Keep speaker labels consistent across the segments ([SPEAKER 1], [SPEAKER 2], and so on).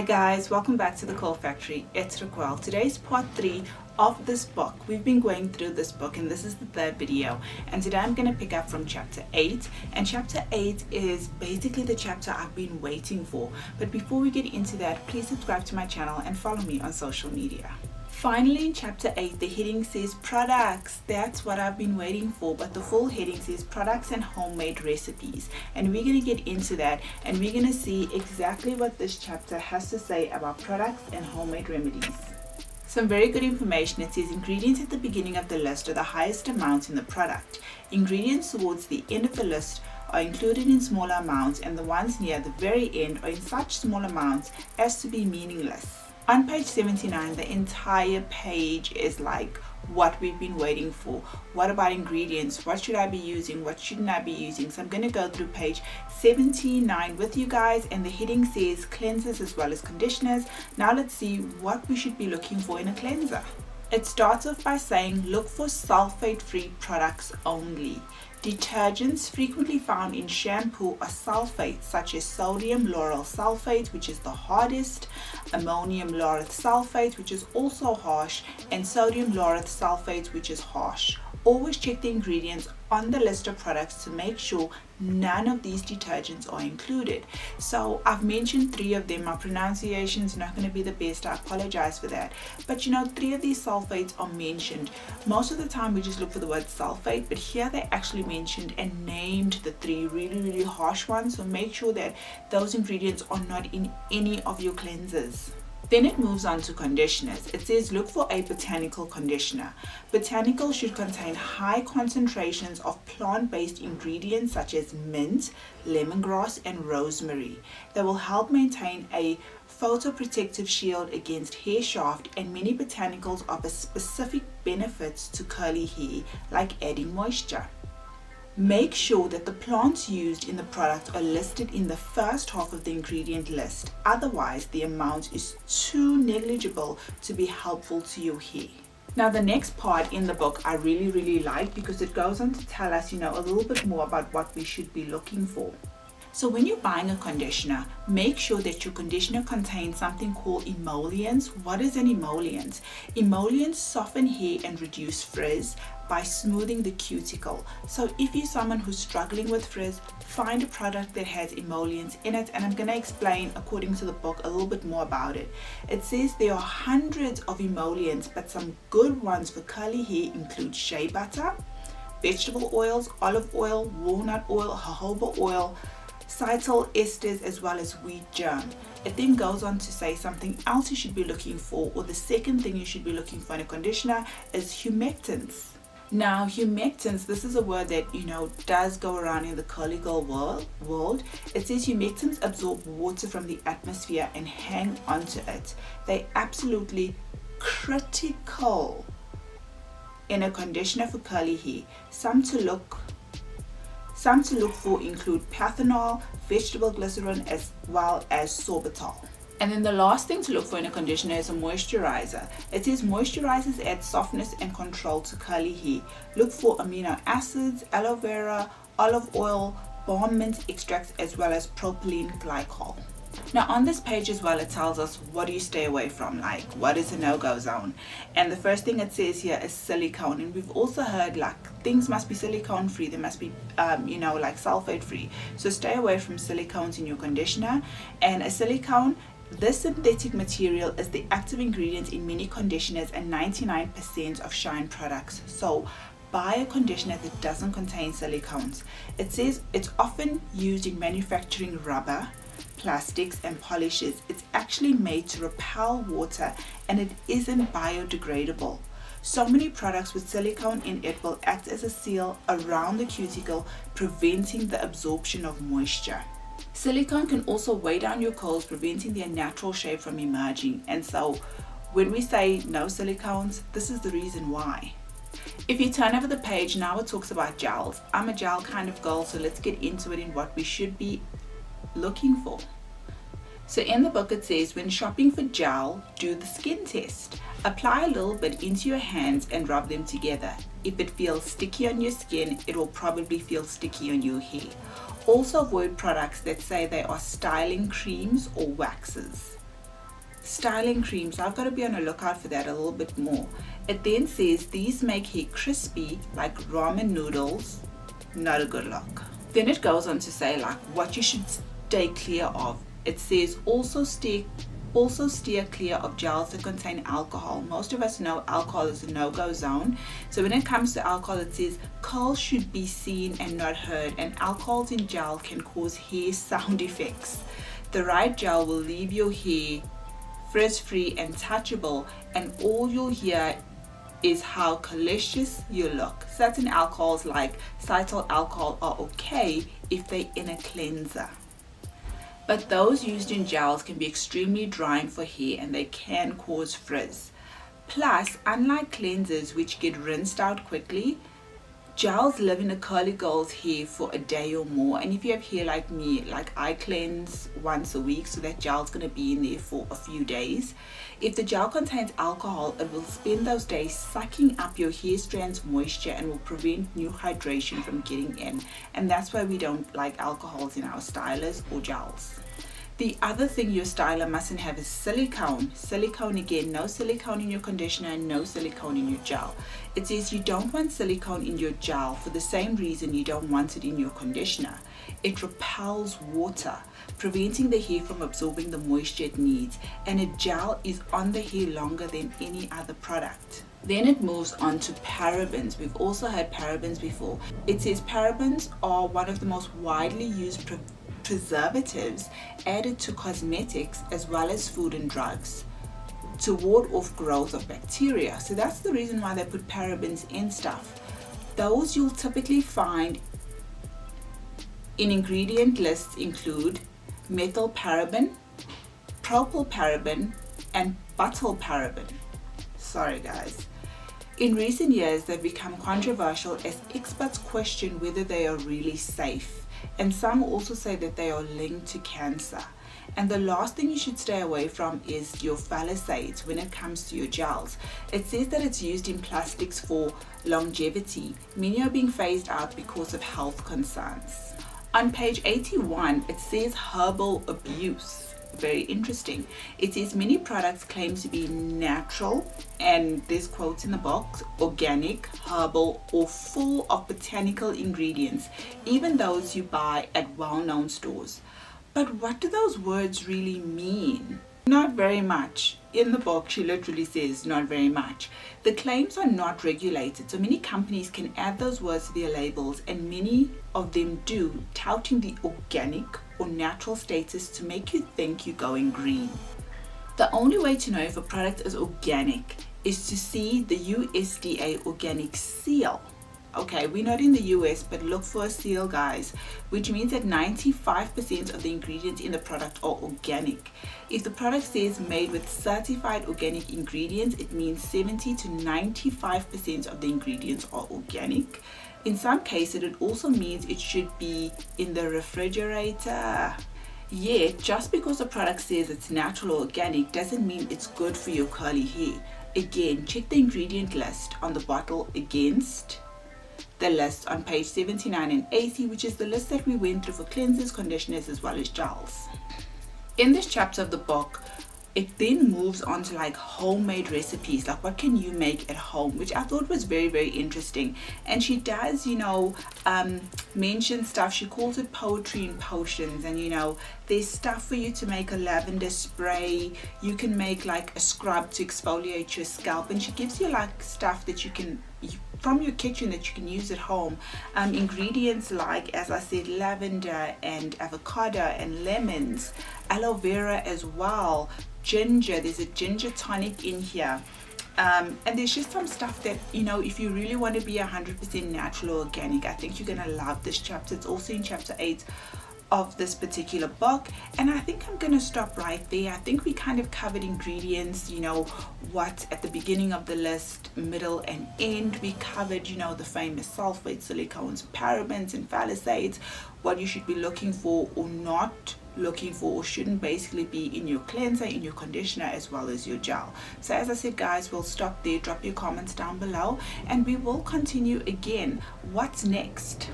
[SPEAKER 1] guys, welcome back to the Curl Factory. It's Raquel. Today's part 3 of this book. We've been going through this book and this is the third video, and today I'm going to pick up from chapter 8, and chapter 8 is basically the chapter I've been waiting for. But before we get into that, please subscribe to my channel and follow me on social media. Finally, in chapter 8, the heading says products. That's what I've been waiting for, but the full heading says products and homemade recipes. And we're going to get into that and we're going to see exactly what this chapter has to say about products and homemade remedies. Some very good information. It says ingredients at the beginning of the list are the highest amount in the product. Ingredients towards the end of the list are included in smaller amounts, and the ones near the very end are in such small amounts as to be meaningless. On page 79, the entire page is like what we've been waiting for. What about ingredients? What should I be using? What shouldn't I be using? So I'm going to go through page 79 with you guys, and the heading says cleansers as well as conditioners. Now let's see what we should be looking for in a cleanser. It starts off by saying look for sulfate-free products only. Detergents frequently found in shampoo are sulfates such as sodium lauryl sulfate, which is the hardest, ammonium laureth sulfate, which is also harsh, and sodium laureth sulfate, which is harsh. Always check the ingredients on the list of products to make sure none of these detergents are included. So I've mentioned 3 of them. My pronunciation is not going to be the best, I apologize for that, but 3 of these sulfates are mentioned. Most of the time we just look for the word sulfate, but here they actually mentioned and named the 3 really harsh ones, so make sure that those ingredients are not in any of your cleansers. Then it moves on to conditioners. It says look for a botanical conditioner. Botanical should contain high concentrations of plant-based ingredients such as mint, lemongrass, and rosemary. They will help maintain a photoprotective shield against hair shaft, and many botanicals offer specific benefits to curly hair, like adding moisture. Make sure that the plants used in the product are listed in the first half of the ingredient list. Otherwise, the amount is too negligible to be helpful to your hair. Now, the next part in the book I really like, because it goes on to tell us, a little bit more about what we should be looking for. So when you're buying a conditioner, make sure that your conditioner contains something called emollients. What is an emollient? Emollients soften hair and reduce frizz by smoothing the cuticle. So if you're someone who's struggling with frizz, find a product that has emollients in it, and I'm going to explain according to the book a little bit more about it. It says there are hundreds of emollients, but some good ones for curly hair include shea butter, vegetable oils, olive oil, walnut oil, jojoba oil, cetyl esters, as well as wheat germ. It then goes on to say something else you should be looking for, or the second thing you should be looking for in a conditioner, is humectants. Now, humectants, this is a word that does go around in the curly girl world. It says humectants absorb water from the atmosphere and hang onto it. They're absolutely critical in a conditioner for curly hair. Some to look for include panthenol, vegetable glycerin, as well as sorbitol. And then the last thing to look for in a conditioner is a moisturizer. It says moisturizers add softness and control to curly hair. Look for amino acids, aloe vera, olive oil, balm mint extracts, as well as propylene glycol. Now on this page as well, it tells us what do you stay away from, like what is a no-go zone. And the first thing it says here is silicone, and we've also heard like things must be silicone free, they must be like sulfate free. So stay away from silicones in your conditioner. And a silicone, this synthetic material, is the active ingredient in many conditioners and 99% of shine products. So buy a conditioner that doesn't contain silicones. It says it's often used in manufacturing rubber, plastics, and polishes. It's actually made to repel water, and it isn't biodegradable. So many products with silicone in it will act as a seal around the cuticle, preventing the absorption of moisture. Silicone can also weigh down your curls, preventing their natural shape from emerging. And so when we say no silicones, this is the reason why. If you turn over the page, now it talks about gels. I'm a gel kind of girl, so let's get into it in what we should be looking for. So in the book it says when shopping for gel, do the skin test. Apply a little bit into your hands and rub them together. If it feels sticky on your skin, it will probably feel sticky on your hair. Also avoid products that say they are styling creams or waxes. styling cream, so I've got to be on the lookout for that a little bit more. It then says these make hair crispy like ramen noodles. Not a good look. Then it goes on to say like what you should stay clear of. It says also steer clear of gels that contain alcohol. Most of us know alcohol is a no-go zone. So when it comes to alcohol, it says curls should be seen and not heard, and alcohols in gel can cause hair sound effects. The right gel will leave your hair frizz-free and touchable, and all you'll hear is how delicious you look. Certain alcohols like cetyl alcohol are okay if they're in a cleanser, but those used in gels can be extremely drying for hair and they can cause frizz. Plus, unlike cleansers which get rinsed out quickly, gels live in a curly girl's hair for a day or more. And if you have hair like me, like I cleanse once a week, so that gel's going to be in there for a few days. If the gel contains alcohol, it will spend those days sucking up your hair strand's moisture and will prevent new hydration from getting in. And that's why we don't like alcohols in our stylers or gels. The other thing your styler mustn't have is silicone. Silicone again, no silicone in your conditioner and no silicone in your gel. It says you don't want silicone in your gel for the same reason you don't want it in your conditioner. It repels water, preventing the hair from absorbing the moisture it needs, and a gel is on the hair longer than any other product. Then it moves on to parabens. We've also had parabens before. It says parabens are one of the most widely used preservatives added to cosmetics as well as food and drugs to ward off growth of bacteria. So that's the reason why they put parabens in stuff. Those you'll typically find in ingredient lists include methyl paraben, propyl paraben, and butyl paraben. Sorry guys. In recent years, they've become controversial as experts question whether they are really safe, and some also say that they are linked to cancer. And the last thing you should stay away from is your phthalates when it comes to your gels. It says that it's used in plastics for longevity. Many are being phased out because of health concerns. On page 81, it says herbal abuse. Very interesting. It says many products claim to be natural, and there's quotes in the box, organic, herbal, or full of botanical ingredients, even those you buy at well-known stores. But what do those words really mean? Not very much. In the book, she literally says not very much. The claims are not regulated, so many companies can add those words to their labels, and many of them do, touting the organic or natural status to make you think you're going green. The only way to know if a product is organic is to see the USDA organic seal. Okay, we're not in the US, but look for a seal, guys, which means that 95% of the ingredients in the product are organic. If the product says made with certified organic ingredients, it means 70 to 95% of the ingredients are organic. In some cases, it also means it should be in the refrigerator. Yet, just because a product says it's natural or organic doesn't mean it's good for your curly hair. Again, check the ingredient list on the bottle against the list on page 79 and 80, which is the list that we went through for cleansers, conditioners, as well as gels. In this chapter of the book, it then moves on to like homemade recipes, like what can you make at home, which I thought was very, very interesting. And she does, mention stuff. She calls it poetry and potions, and there's stuff for you to make a lavender spray. You can make like a scrub to exfoliate your scalp, and she gives you like stuff that you can from your kitchen that you can use at home. Ingredients like, as I said, lavender and avocado and lemons, aloe vera as well, ginger. There's a ginger tonic in here. And there's just some stuff that, if you really want to be 100% natural or organic, I think you're going to love this chapter. It's also in chapter 8 of this particular book, and I think I'm gonna stop right there. I think we kind of covered ingredients, what at the beginning of the list, middle and end. We covered, the famous sulfates, silicones, parabens and phthalates, what you should be looking for or not looking for, or shouldn't basically be in your cleanser, in your conditioner, as well as your gel. So as I said, guys, we'll stop there. Drop your comments down below and we will continue again. What's next?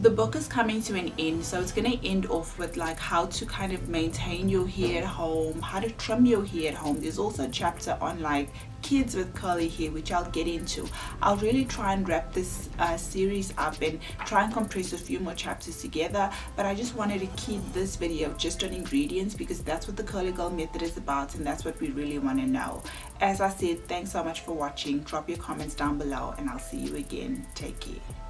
[SPEAKER 1] the book is coming to an end, so it's going to end off with like how to kind of maintain your hair at home, how to trim your hair at home. There's also a chapter on like kids with curly hair, which I'll get into. I'll really try and wrap this series up and try and compress a few more chapters together, but I just wanted to keep this video just on ingredients because that's what the Curly Girl method is about, and that's what we really want to know. As I said, thanks so much for watching. Drop your comments down below and I'll see you again. Take care.